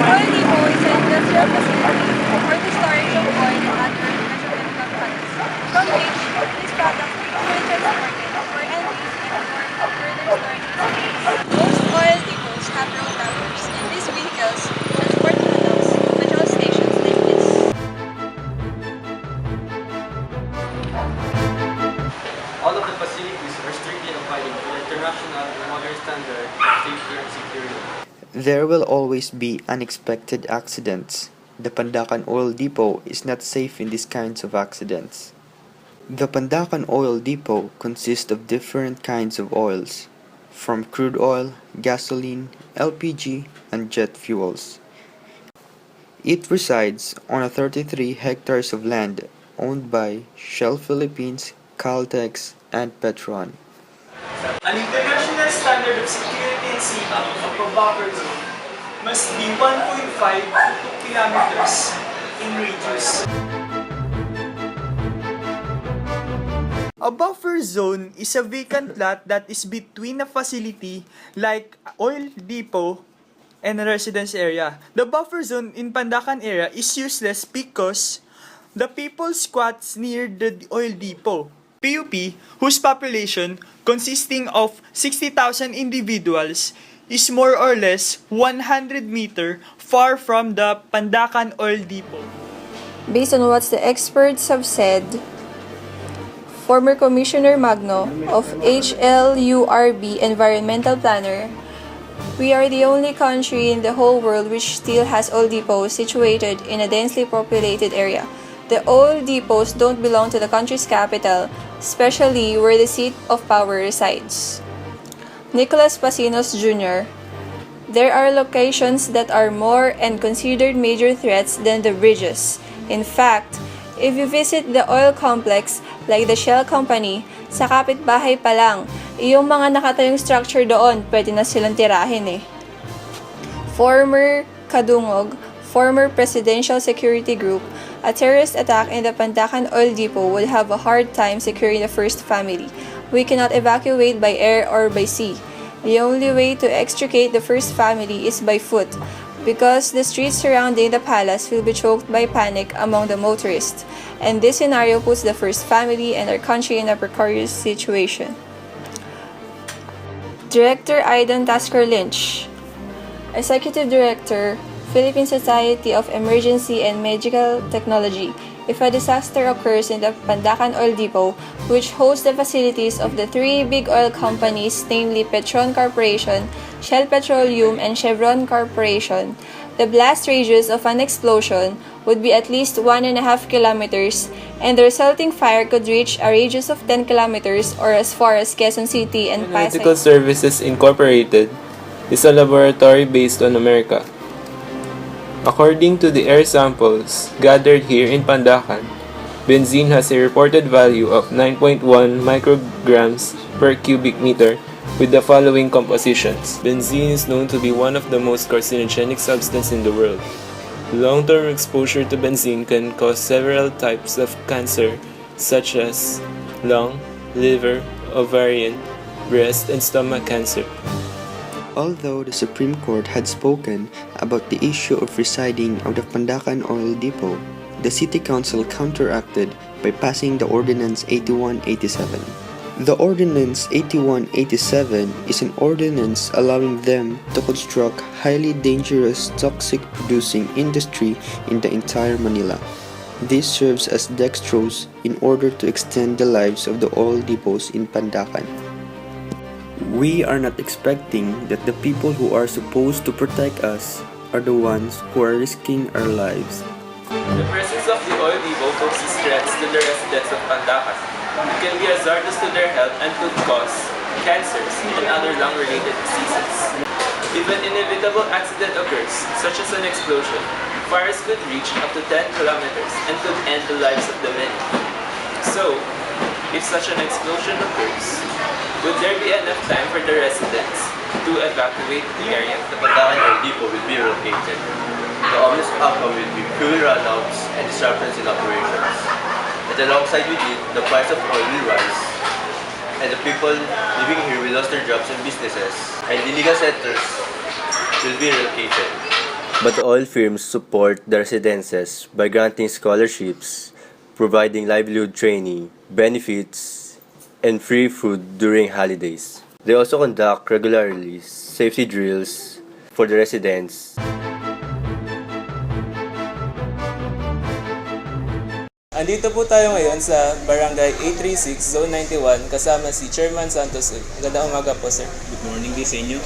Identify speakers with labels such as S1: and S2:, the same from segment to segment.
S1: Oil depot is an industrial facility for the storage of oil and other petrochemical products, from which these products will be transported for end-use and/or further storage facilities. Most oil depots have road towers, and these vehicles transport products to petrol stations like this.
S2: All of the facilities are strictly abiding to the international and modern standard of safety and security.
S3: There will always be unexpected accidents. The Pandacan Oil Depot is not safe in these kinds of accidents. The Pandacan Oil Depot consists of different kinds of oils, from crude oil, gasoline, LPG, and jet fuels. It resides on a 33 hectares of land owned by Shell Philippines, Caltex, and Petron.
S4: An international standard of security and safety of a buffer zone must be 1.5 to 2 kilometers in radius. A buffer zone is a vacant lot that is between a facility like oil depot and a residence area. The buffer zone in Pandacan area is useless because the people squats near the oil depot. PUP, whose population consisting of 60,000 individuals, is more or less 100 meter far from the Pandacan oil depot.
S1: Based on what the experts have said, former Commissioner Magno of HLURB Environmental Planner, we are the only country in the whole world which still has oil depots situated in a densely populated area. The oil depots don't belong to the country's capital, especially where the seat of power resides. Nicolas Pasinos Jr. There are locations that are more and considered major threats than the bridges. In fact, if you visit the oil complex like the Shell Company, sa kapitbahay pa lang, yung mga nakatayong structure doon, pwede na silang tirahin eh. Former Kadungog, former Presidential Security Group, a terrorist attack in the Pandacan Oil Depot would have a hard time securing the first family. We cannot evacuate by air or by sea. The only way to extricate the first family is by foot, because the streets surrounding the palace will be choked by panic among the motorists, and this scenario puts the first family and our country in a precarious situation. Director Aidan Tasker Lynch, Executive Director, Philippine Society of Emergency and Medical Technology. If a disaster occurs in the Pandacan Oil Depot, which hosts the facilities of the three big oil companies, namely Petron Corporation, Shell Petroleum, and Chevron Corporation, the blast radius of an explosion would be at least 1.5 kilometers, and the resulting fire could reach a radius of 10 kilometers or as far as Quezon City and Pasay.
S5: Medical Services Incorporated is a laboratory based on America. According to the air samples gathered here in Pandacan, benzene has a reported value of 9.1 micrograms per cubic meter with the following compositions. Benzene is known to be one of the most carcinogenic substances in the world. Long-term exposure to benzene can cause several types of cancer such as lung, liver, ovarian, breast, and stomach cancer.
S3: Although the Supreme Court had spoken about the issue of residing of the Pandacan Oil Depot, the City Council counteracted by passing the Ordinance 8187. The Ordinance 8187 is an ordinance allowing them to construct highly dangerous toxic producing industry in the entire Manila. This serves as dextrose in order to extend the lives of the oil depots in Pandacan. We are not expecting that the people who are supposed to protect us are the ones who are risking our lives.
S5: The presence of the oil depot poses threats to the residents of Pandacan. It can be hazardous to their health and could cause cancers and other lung-related diseases. If an inevitable accident occurs, such as an explosion, fires could reach up to 10 kilometers and could end the lives of the many. So, if such an explosion occurs, would there be enough time for the residents to evacuate the area?
S2: The Pandacan Oil Depot will be relocated. The obvious outcome will be fuel runouts and disruptions in operations. And alongside with it, the price of oil will rise, and the people living here will lose their jobs and businesses, and illegal settlers will be relocated. But the oil firms support the residences by granting scholarships, providing livelihood training, benefits, and free food during holidays. They also conduct regularly safety drills for the residents.
S5: Andito po tayo ngayon sa Barangay 836, Zone 91, kasama si Chairman Santos. Magandang umaga po, sir.
S6: Good morning din sa inyo.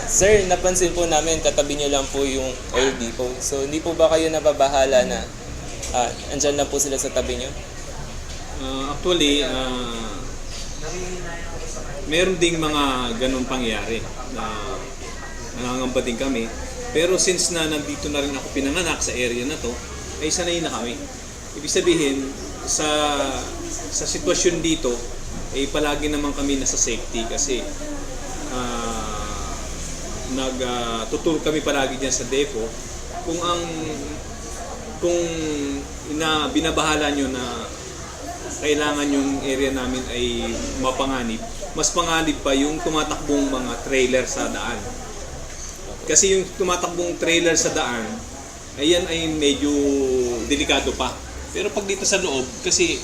S5: Sir, napansin po namin katabi niyo lang po yung oil depot. So, hindi po ba kayo nababahala na andyan lang po sila sa tabi niyo?
S6: Actually, meron ding mga ganun pangyayari na nangangamba din kami. Pero since na nandito na rin ako pinanganak sa area na to, ay sanay na kami. Ibig sabihin, sa sitwasyon dito, ay palagi naman kami nasa safety kasi nagtuturo kami palagi diyan sa depo kung binabahala nyo na kailangan yung area namin ay mapanganib, mas panganib pa yung tumatakbong mga trailer sa daan. Kasi yung tumatakbong trailer sa daan, ayan ay medyo delikado pa. Pero pag dito sa loob, kasi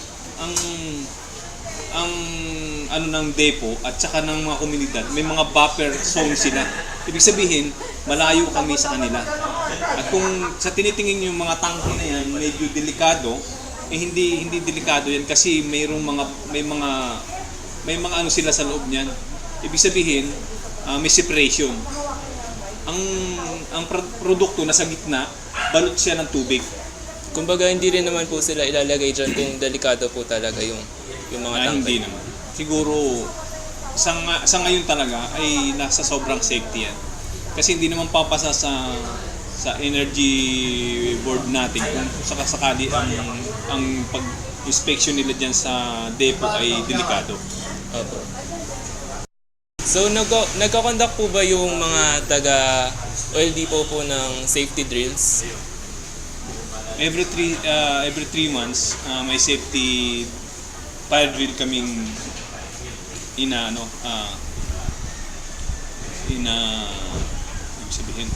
S6: ang ano ng depo at saka ng mga komunidad, may mga buffer zone sila. Ibig sabihin, malayo kami sa kanila. At kung sa tinitingin yung mga tangke na yan, medyo delikado, hindi delikado yan kasi may mga ano sila sa loob niyan. Ibig sabihin, may separation. Ang produkto nasa gitna, balot siya ng tubig.
S5: Kumbaga, hindi rin naman po sila ilalagay dyan kung delikado po talaga yung mga tangkay.
S6: Hindi naman. Siguro, sa ngayon talaga ay nasa sobrang safety yan. Kasi hindi naman papasa sa energy board natin kung sakasakali ang pag-inspection nila dyan sa depo ay delikado.
S5: Opo. So, nagkakonduct po ba yung mga taga oil depot po ng safety drills?
S6: Every 3 months, may safety fire drill kaming ibig sabihin.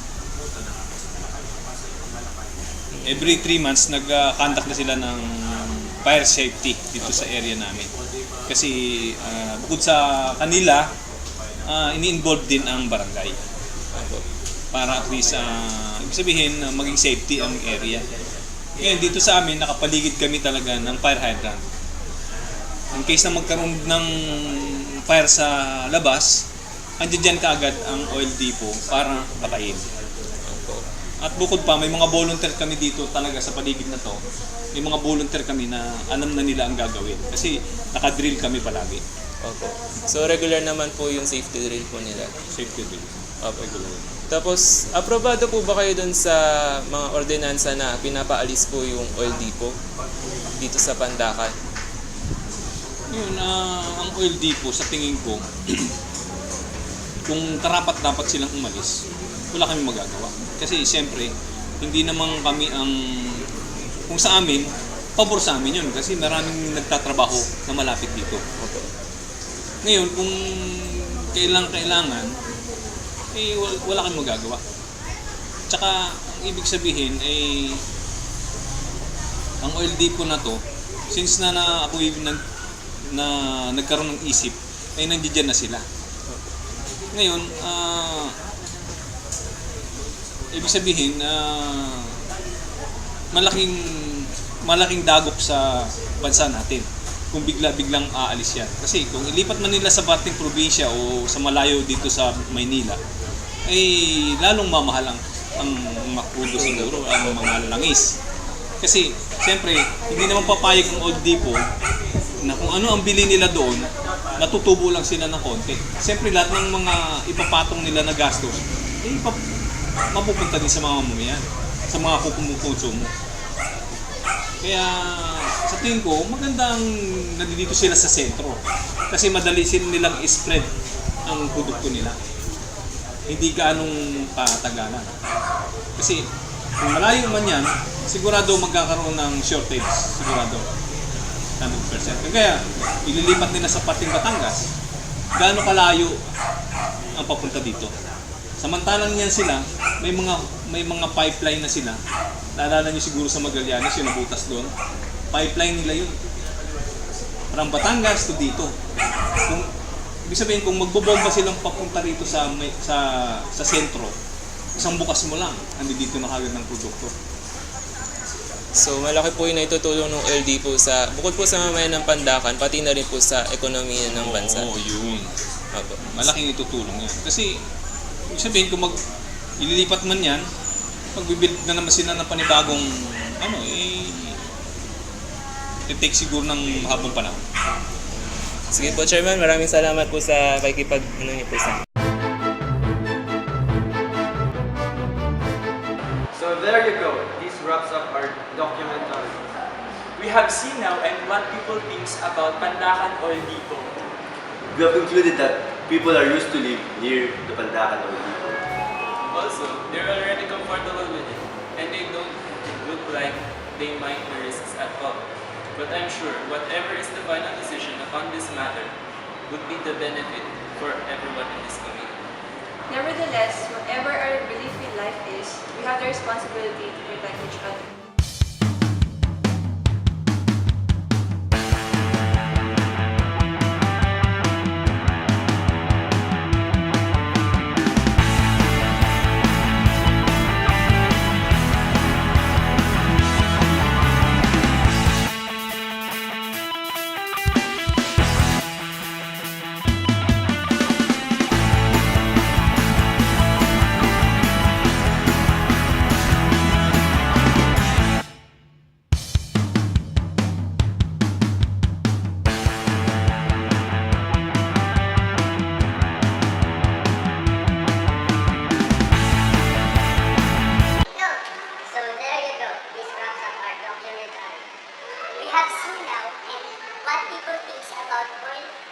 S6: Every 3 months, nag-conduct na sila ng fire safety dito sa area namin. Kasi bukod sa kanila, ini-involve din ang barangay. Para at least, ibig sabihin, maging safety ang area. Ngayon, dito sa amin, nakapaligid kami talaga ng fire hydrant. In case na magkaroon ng fire sa labas, andiyan dyan kaagad ang oil depot para patayin. At bukod pa, may mga volunteer kami dito talaga sa paligid na to. May mga volunteer kami na alam na nila ang gagawin. Kasi nakadrill kami palagi.
S5: Opo. So, regular naman po yung safety drill po nila.
S6: Safety drill.
S5: Opo. Tapos, aprobado po ba kayo dun sa mga ordinansa na pinapaalis po yung oil depot dito sa Pandacan?
S6: Yun, ang oil depot sa tingin ko, kung karapat-dapat silang umalis, wala kami magagawa. Kasi siyempre, hindi naman kami kung sa amin, pabor sa amin yun. Kasi maraming nagtatrabaho na malapit dito. Ngayon, kung kailangan, wala kami magagawa. Tsaka, ang ibig sabihin ay ang oil depot na to, since na ako nagkaroon ng isip, ay nandiyan na sila. Ngayon, ibig sabihin, malaking dagok sa bansa natin kung biglang aalis yan. Kasi kung ilipat man nila sa parting probinsya o sa malayo dito sa Maynila, ay lalong mamahal ang mga krudo siguro, ang mga langis. Kasi, siyempre, hindi naman papayag ang oil depot na kung ano ang bili nila doon, natutubo lang sila ng konti. Siyempre, lahat ng mga ipapatong nila na gastos, mapupunta din sa mga mamamayan, sa mga kumukonsumo. Kaya, sa tingin ko, magandang nandito sila sa sentro. Kasi madali nilang i-spread ang produkto nila. Hindi gaanong katagalan. Kasi, kung malayo man yan, sigurado magkakaroon ng shortage. Sigurado. 100%. Kaya, ililipat nila sa pating Batangas. Gaano kalayo ang papunta dito? Samantalang yan sila, may mga may mga pipeline na sila. Naalala niyo siguro sa Magallanes, yung nabutas doon. Pipeline nila yun. From Batangas to dito. Kung, ibig sabihin, kung magbobomba silang papunta rito sa sentro, isang bukas mo lang, dito na kagad ng produkto.
S5: So malaki po yung naitutulong ng LD po sa, bukod po sa mamayan ng Pandakan, pati na rin po sa ekonomiya ng bansa.
S6: Oo, yun.
S5: Opo.
S6: Malaking itutulong yan. Kasi, ibig sabihin, kung ililipat man yan, magbibuild na naman sila ng panibagong, take siguro ng mahabang panahon.
S5: Sige po, Chairman, maraming salamat po sa niyo po sa
S7: So there you go. This wraps up our documentary.
S8: We have seen now and what people thinks about Pandakan Oil Depot.
S2: We have concluded that people are used to live near the Pandakan Oil Depot.
S9: Also, they're already comfortable with it, and they don't look like they mind the risks at all. But I'm sure whatever is the final decision upon this matter would be the benefit for everyone in this community.
S1: Nevertheless, whatever our belief in life is, we have the responsibility to protect each other.
S10: So there you go. This wraps up our documentary. We have seen now and what people think about oil